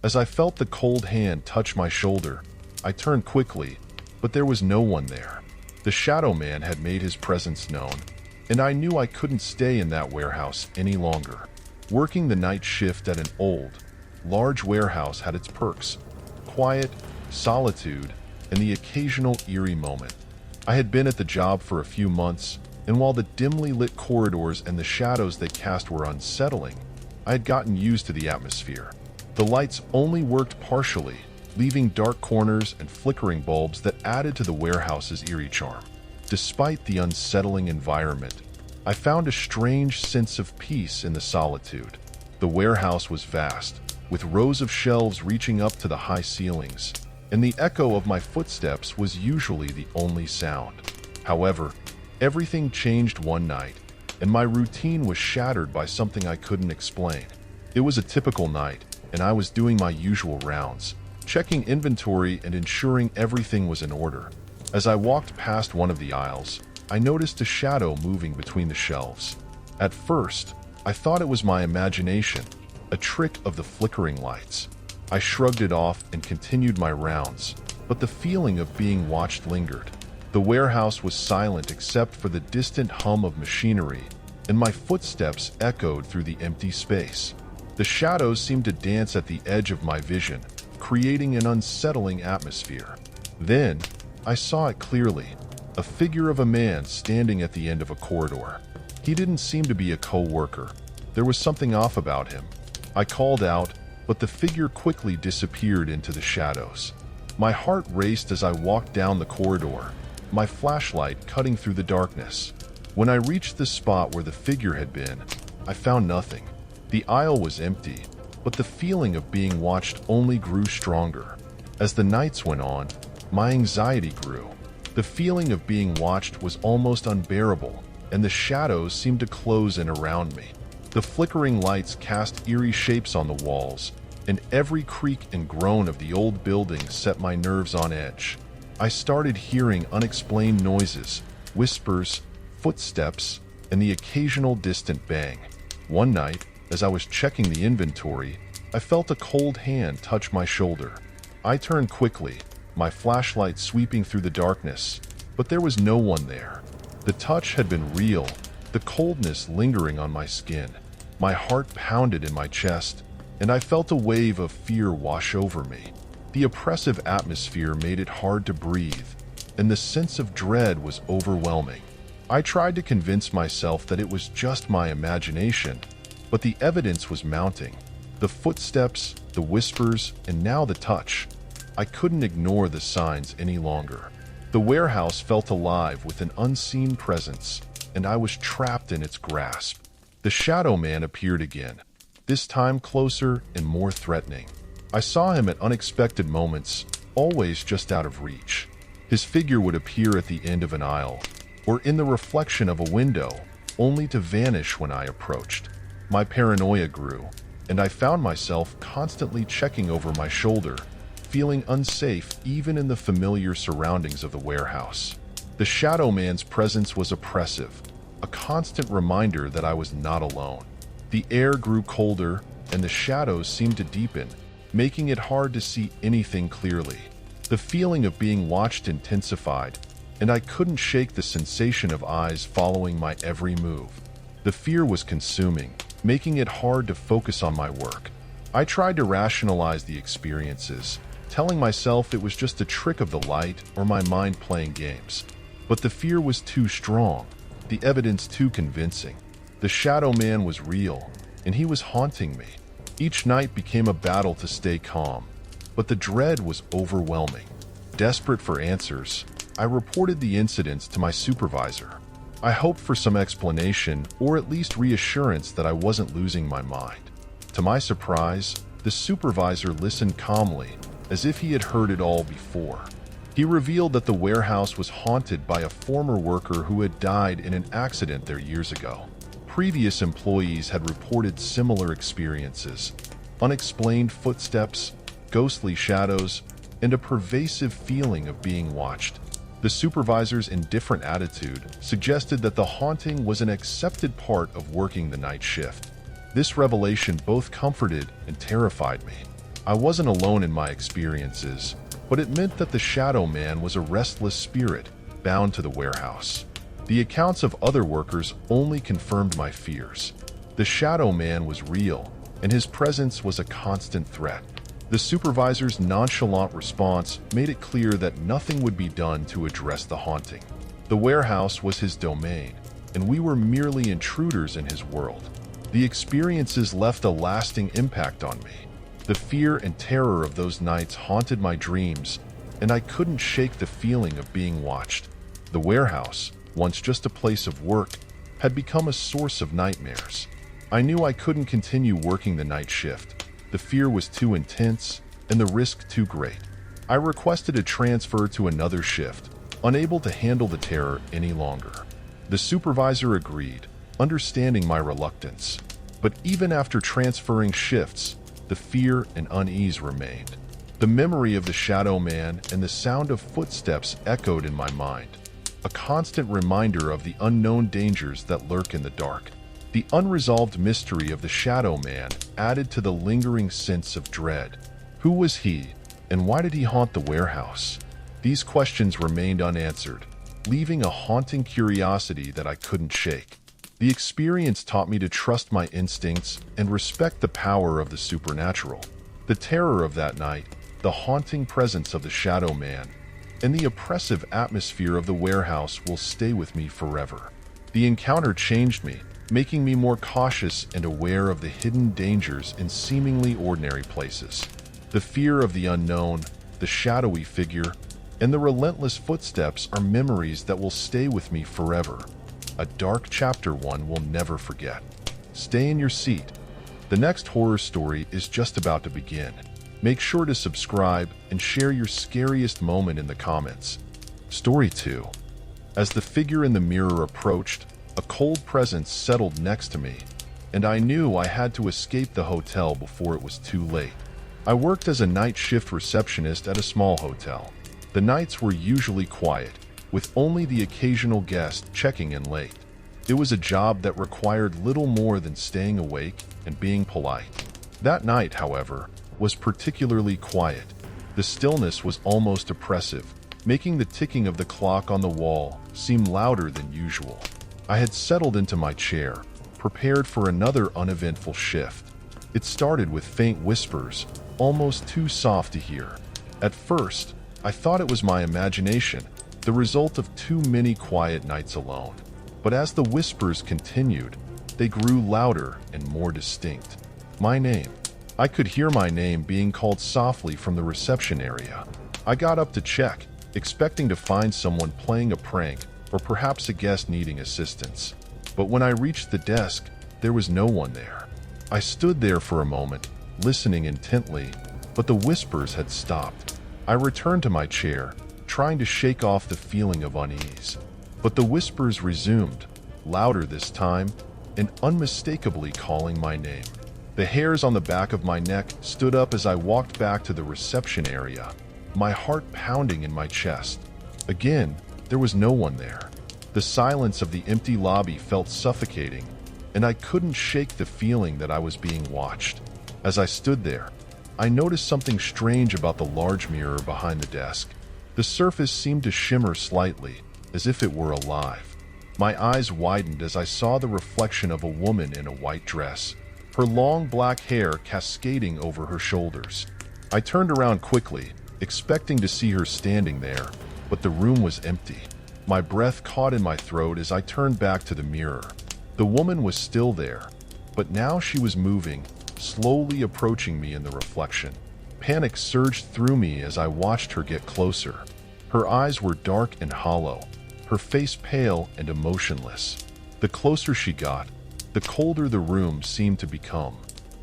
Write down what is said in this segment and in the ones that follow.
As I felt the cold hand touch my shoulder, I turned quickly, but there was no one there. The Shadow Man had made his presence known, and I knew I couldn't stay in that warehouse any longer. Working the night shift at an old, large warehouse had its perks: quiet, solitude, and the occasional eerie moment. I had been at the job for a few months, and while the dimly lit corridors and the shadows they cast were unsettling, I had gotten used to the atmosphere. The lights only worked partially, leaving dark corners and flickering bulbs that added to the warehouse's eerie charm. Despite the unsettling environment, I found a strange sense of peace in the solitude. The warehouse was vast, with rows of shelves reaching up to the high ceilings, and the echo of my footsteps was usually the only sound. However, everything changed one night, and my routine was shattered by something I couldn't explain. It was a typical night, and I was doing my usual rounds, checking inventory and ensuring everything was in order. As I walked past one of the aisles, I noticed a shadow moving between the shelves. At first, I thought it was my imagination, a trick of the flickering lights. I shrugged it off and continued my rounds, but the feeling of being watched lingered. The warehouse was silent except for the distant hum of machinery, and my footsteps echoed through the empty space. The shadows seemed to dance at the edge of my vision, creating an unsettling atmosphere. Then, I saw it clearly, a figure of a man standing at the end of a corridor. He didn't seem to be a co-worker. There was something off about him. I called out, but the figure quickly disappeared into the shadows. My heart raced as I walked down the corridor, my flashlight cutting through the darkness. When I reached the spot where the figure had been, I found nothing. The aisle was empty, but the feeling of being watched only grew stronger. As the nights went on, my anxiety grew. The feeling of being watched was almost unbearable, and the shadows seemed to close in around me. The flickering lights cast eerie shapes on the walls, and every creak and groan of the old building set my nerves on edge. I started hearing unexplained noises, whispers, footsteps, and the occasional distant bang. One night, as I was checking the inventory, I felt a cold hand touch my shoulder. I turned quickly, my flashlight sweeping through the darkness, but there was no one there. The touch had been real, the coldness lingering on my skin. My heart pounded in my chest, and I felt a wave of fear wash over me. The oppressive atmosphere made it hard to breathe, and the sense of dread was overwhelming. I tried to convince myself that it was just my imagination, but the evidence was mounting. The footsteps, the whispers, and now the touch. I couldn't ignore the signs any longer. The warehouse felt alive with an unseen presence, and I was trapped in its grasp. The Shadow Man appeared again, this time closer and more threatening. I saw him at unexpected moments, always just out of reach. His figure would appear at the end of an aisle, or in the reflection of a window, only to vanish when I approached. My paranoia grew, and I found myself constantly checking over my shoulder, feeling unsafe even in the familiar surroundings of the warehouse. The Shadow Man's presence was oppressive, a constant reminder that I was not alone. The air grew colder, and the shadows seemed to deepen, making it hard to see anything clearly. The feeling of being watched intensified, and I couldn't shake the sensation of eyes following my every move. The fear was consuming, making it hard to focus on my work. I tried to rationalize the experiences, telling myself it was just a trick of the light or my mind playing games. But the fear was too strong, the evidence too convincing. The Shadow Man was real, and he was haunting me. Each night became a battle to stay calm, but the dread was overwhelming. Desperate for answers, I reported the incidents to my supervisor. I hoped for some explanation or at least reassurance that I wasn't losing my mind. To my surprise, the supervisor listened calmly, as if he had heard it all before. He revealed that the warehouse was haunted by a former worker who had died in an accident there years ago. Previous employees had reported similar experiences: unexplained footsteps, ghostly shadows, and a pervasive feeling of being watched. The supervisor's indifferent attitude suggested that the haunting was an accepted part of working the night shift. This revelation both comforted and terrified me. I wasn't alone in my experiences, but it meant that the Shadow Man was a restless spirit bound to the warehouse. The accounts of other workers only confirmed my fears. The Shadow Man was real, and his presence was a constant threat. The supervisor's nonchalant response made it clear that nothing would be done to address the haunting. The warehouse was his domain, and we were merely intruders in his world. The experiences left a lasting impact on me. The fear and terror of those nights haunted my dreams, and I couldn't shake the feeling of being watched. The warehouse, once just a place of work, had become a source of nightmares. I knew I couldn't continue working the night shift. The fear was too intense, and the risk too great. I requested a transfer to another shift, unable to handle the terror any longer. The supervisor agreed, understanding my reluctance. But even after transferring shifts, the fear and unease remained. The memory of the Shadow Man and the sound of footsteps echoed in my mind, a constant reminder of the unknown dangers that lurk in the dark. The unresolved mystery of the Shadow Man added to the lingering sense of dread. Who was he, and why did he haunt the warehouse? These questions remained unanswered, leaving a haunting curiosity that I couldn't shake. The experience taught me to trust my instincts and respect the power of the supernatural. The terror of that night, the haunting presence of the Shadow Man, and the oppressive atmosphere of the warehouse will stay with me forever. The encounter changed me, making me more cautious and aware of the hidden dangers in seemingly ordinary places. The fear of the unknown, the shadowy figure, and the relentless footsteps are memories that will stay with me forever. A dark chapter one will never forget. Stay in your seat. The next horror story is just about to begin. Make sure to subscribe and share your scariest moment in the comments. Story 2. As the figure in the mirror approached, a cold presence settled next to me, and I knew I had to escape the hotel before it was too late. I worked as a night shift receptionist at a small hotel. The nights were usually quiet, with only the occasional guest checking in late. It was a job that required little more than staying awake and being polite. That night, however, was particularly quiet. The stillness was almost oppressive, making the ticking of the clock on the wall seem louder than usual. I had settled into my chair, prepared for another uneventful shift. It started with faint whispers, almost too soft to hear. At first, I thought it was my imagination, the result of too many quiet nights alone. But as the whispers continued, they grew louder and more distinct. My name. I could hear my name being called softly from the reception area. I got up to check, expecting to find someone playing a prank or perhaps a guest needing assistance. But when I reached the desk, there was no one there. I stood there for a moment, listening intently, but the whispers had stopped. I returned to my chair, trying to shake off the feeling of unease. But the whispers resumed, louder this time, and unmistakably calling my name. The hairs on the back of my neck stood up as I walked back to the reception area, my heart pounding in my chest. Again, there was no one there. The silence of the empty lobby felt suffocating, and I couldn't shake the feeling that I was being watched. As I stood there, I noticed something strange about the large mirror behind the desk. The surface seemed to shimmer slightly, as if it were alive. My eyes widened as I saw the reflection of a woman in a white dress, her long black hair cascading over her shoulders. I turned around quickly, expecting to see her standing there, but the room was empty. My breath caught in my throat as I turned back to the mirror. The woman was still there, but now she was moving, slowly approaching me in the reflection. Panic surged through me as I watched her get closer. Her eyes were dark and hollow, her face pale and emotionless. The closer she got, the colder the room seemed to become.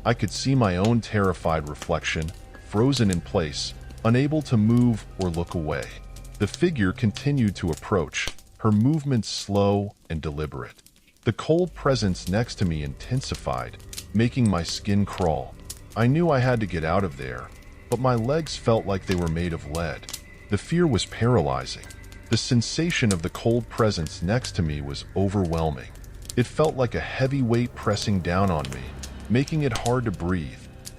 I could see my own terrified reflection, frozen in place, unable to move or look away. The figure continued to approach, her movements slow and deliberate. The cold presence next to me intensified, making my skin crawl. I knew I had to get out of there, but my legs felt like they were made of lead. The fear was paralyzing. The sensation of the cold presence next to me was overwhelming. It felt like a heavy weight pressing down on me, making it hard to breathe.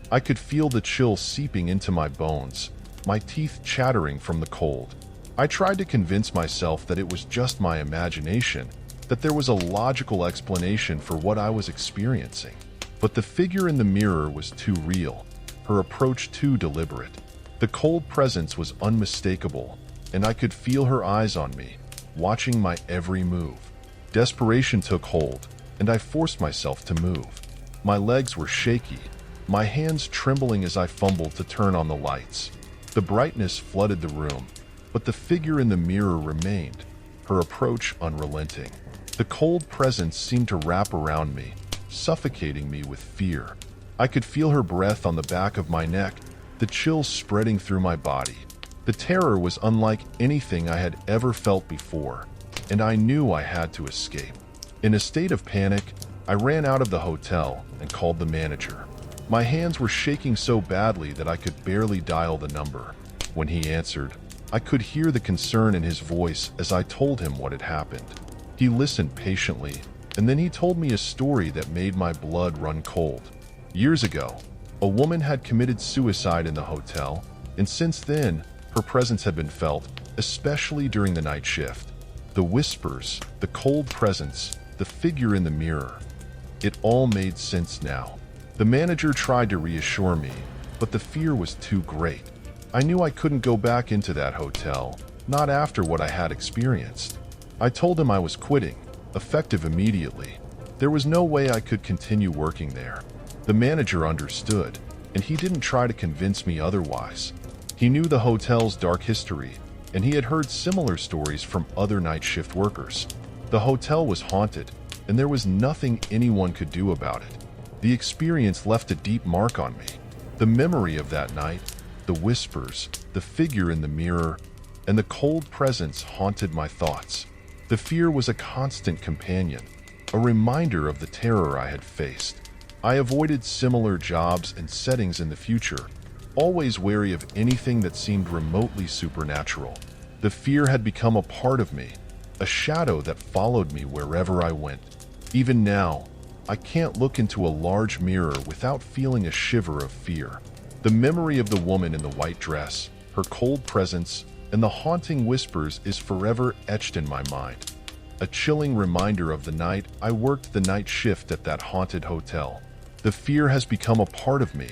I could feel the chill seeping into my bones, my teeth chattering from the cold. I tried to convince myself that it was just my imagination, that there was a logical explanation for what I was experiencing. But the figure in the mirror was too real, her approach too deliberate. The cold presence was unmistakable, and I could feel her eyes on me, watching my every move. Desperation took hold, and I forced myself to move. My legs were shaky, my hands trembling as I fumbled to turn on the lights. The brightness flooded the room, but the figure in the mirror remained, her approach unrelenting. The cold presence seemed to wrap around me, suffocating me with fear. I could feel her breath on the back of my neck, the chills spreading through my body. The terror was unlike anything I had ever felt before, and I knew I had to escape. In a state of panic, I ran out of the hotel and called the manager. My hands were shaking so badly that I could barely dial the number. When he answered, I could hear the concern in his voice as I told him what had happened. He listened patiently, and then he told me a story that made my blood run cold. Years ago, a woman had committed suicide in the hotel, and since then, her presence had been felt, especially during the night shift. The whispers, the cold presence, the figure in the mirror. It all made sense now. The manager tried to reassure me, but the fear was too great. I knew I couldn't go back into that hotel, not after what I had experienced. I told him I was quitting, effective immediately. There was no way I could continue working there. The manager understood, and he didn't try to convince me otherwise. He knew the hotel's dark history, and he had heard similar stories from other night shift workers. The hotel was haunted, and there was nothing anyone could do about it. The experience left a deep mark on me. The memory of that night, the whispers, the figure in the mirror, and the cold presence haunted my thoughts. The fear was a constant companion, a reminder of the terror I had faced. I avoided similar jobs and settings in the future, always wary of anything that seemed remotely supernatural. The fear had become a part of me, a shadow that followed me wherever I went. Even now, I can't look into a large mirror without feeling a shiver of fear. The memory of the woman in the white dress, her cold presence, and the haunting whispers is forever etched in my mind. A chilling reminder of the night I worked the night shift at that haunted hotel. The fear has become a part of me,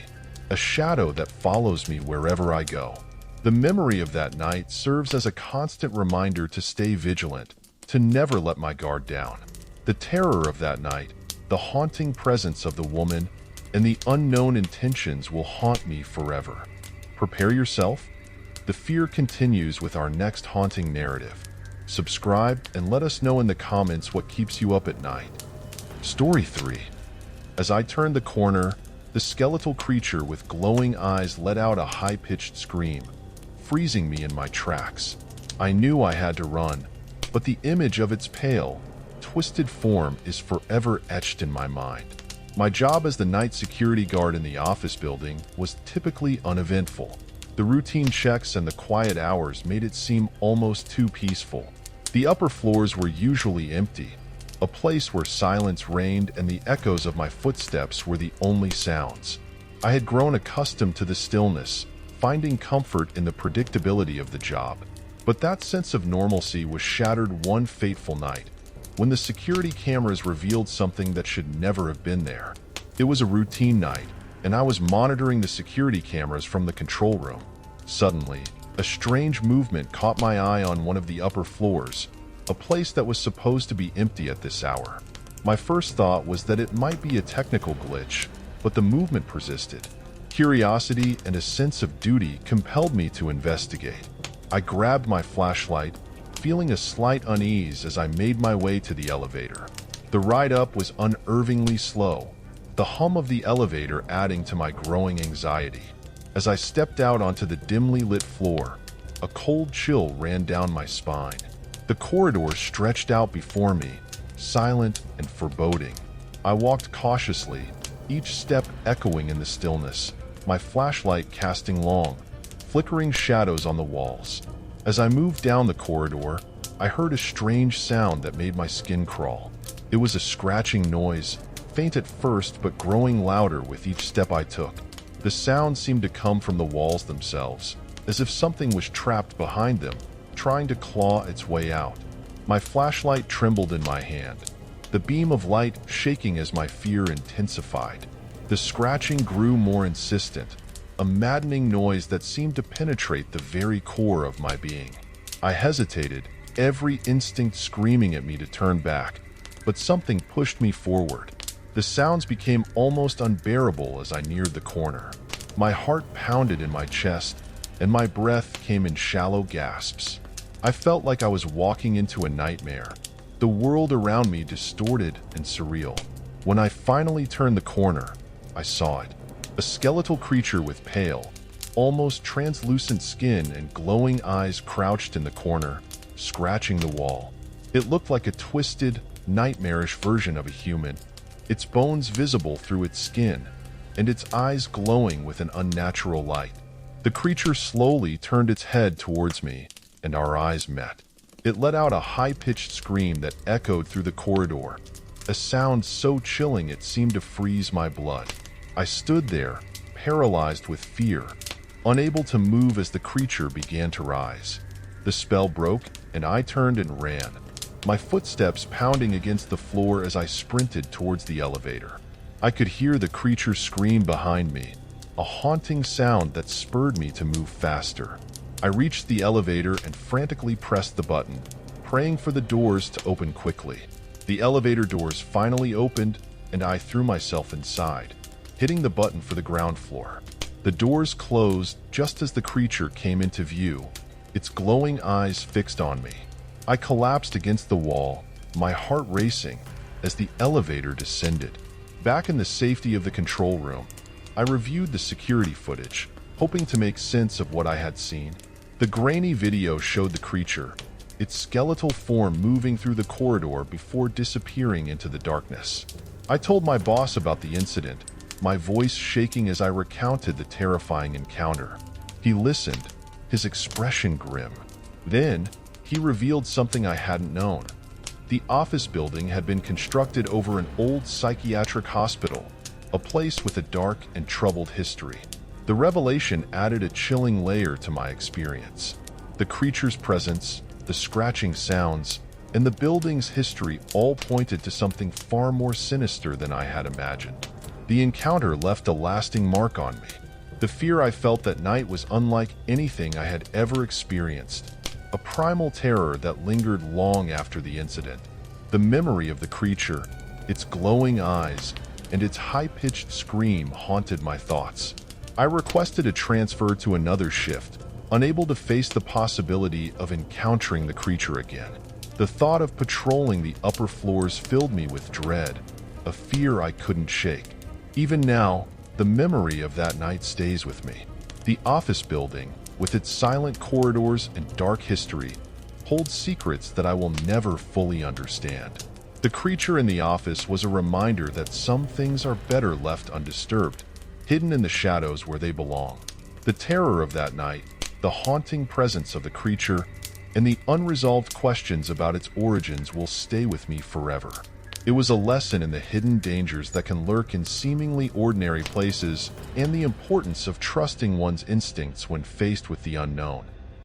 a shadow that follows me wherever I go. The memory of that night serves as a constant reminder to stay vigilant, to never let my guard down. The terror of that night, the haunting presence of the woman, and the unknown intentions will haunt me forever. Prepare yourself. The fear continues with our next haunting narrative. Subscribe and let us know in the comments what keeps you up at night. Story 3. As I turned the corner, the skeletal creature with glowing eyes let out a high-pitched scream, freezing me in my tracks. I knew I had to run, but the image of its pale, twisted form is forever etched in my mind. My job as the night security guard in the office building was typically uneventful. The routine checks and the quiet hours made it seem almost too peaceful. The upper floors were usually empty, a place where silence reigned and the echoes of my footsteps were the only sounds. I had grown accustomed to the stillness, finding comfort in the predictability of the job. But that sense of normalcy was shattered one fateful night, when the security cameras revealed something that should never have been there. It was a routine night, and I was monitoring the security cameras from the control room. Suddenly, a strange movement caught my eye on one of the upper floors, a place that was supposed to be empty at this hour. My first thought was that it might be a technical glitch, but the movement persisted. Curiosity and a sense of duty compelled me to investigate. I grabbed my flashlight, feeling a slight unease as I made my way to the elevator. The ride up was unnervingly slow, the hum of the elevator adding to my growing anxiety. As I stepped out onto the dimly lit floor, a cold chill ran down my spine. The corridor stretched out before me, silent and foreboding. I walked cautiously, each step echoing in the stillness, my flashlight casting long, flickering shadows on the walls. As I moved down the corridor, I heard a strange sound that made my skin crawl. It was a scratching noise, faint at first but growing louder with each step I took. The sound seemed to come from the walls themselves, as if something was trapped behind them, trying to claw its way out. My flashlight trembled in my hand, the beam of light shaking as my fear intensified. The scratching grew more insistent, a maddening noise that seemed to penetrate the very core of my being. I hesitated, every instinct screaming at me to turn back, but something pushed me forward. The sounds became almost unbearable as I neared the corner. My heart pounded in my chest, and my breath came in shallow gasps. I felt like I was walking into a nightmare, the world around me distorted and surreal. When I finally turned the corner, I saw it. A skeletal creature with pale, almost translucent skin and glowing eyes crouched in the corner, scratching the wall. It looked like a twisted, nightmarish version of a human, its bones visible through its skin, and its eyes glowing with an unnatural light. The creature slowly turned its head towards me, and our eyes met. It let out a high-pitched scream that echoed through the corridor, a sound so chilling it seemed to freeze my blood. I stood there, paralyzed with fear, unable to move as the creature began to rise. The spell broke, and I turned and ran, my footsteps pounding against the floor as I sprinted towards the elevator. I could hear the creature scream behind me, a haunting sound that spurred me to move faster. I reached the elevator and frantically pressed the button, praying for the doors to open quickly. The elevator doors finally opened, and I threw myself inside, hitting the button for the ground floor. The doors closed just as the creature came into view, its glowing eyes fixed on me. I collapsed against the wall, my heart racing, as the elevator descended. Back in the safety of the control room, I reviewed the security footage, hoping to make sense of what I had seen. The grainy video showed the creature, its skeletal form moving through the corridor before disappearing into the darkness. I told my boss about the incident, my voice shaking as I recounted the terrifying encounter. He listened, his expression grim. Then, he revealed something I hadn't known. The office building had been constructed over an old psychiatric hospital, a place with a dark and troubled history. The revelation added a chilling layer to my experience. The creature's presence, the scratching sounds, and the building's history all pointed to something far more sinister than I had imagined. The encounter left a lasting mark on me. The fear I felt that night was unlike anything I had ever experienced, a primal terror that lingered long after the incident. The memory of the creature, its glowing eyes, and its high-pitched scream haunted my thoughts. I requested a transfer to another shift, unable to face the possibility of encountering the creature again. The thought of patrolling the upper floors filled me with dread, a fear I couldn't shake. Even now, the memory of that night stays with me. The office building, with its silent corridors and dark history, holds secrets that I will never fully understand. The creature in the office was a reminder that some things are better left undisturbed, hidden in the shadows where they belong. The terror of that night, the haunting presence of the creature, and the unresolved questions about its origins will stay with me forever. It was a lesson in the hidden dangers that can lurk in seemingly ordinary places and the importance of trusting one's instincts when faced with the unknown.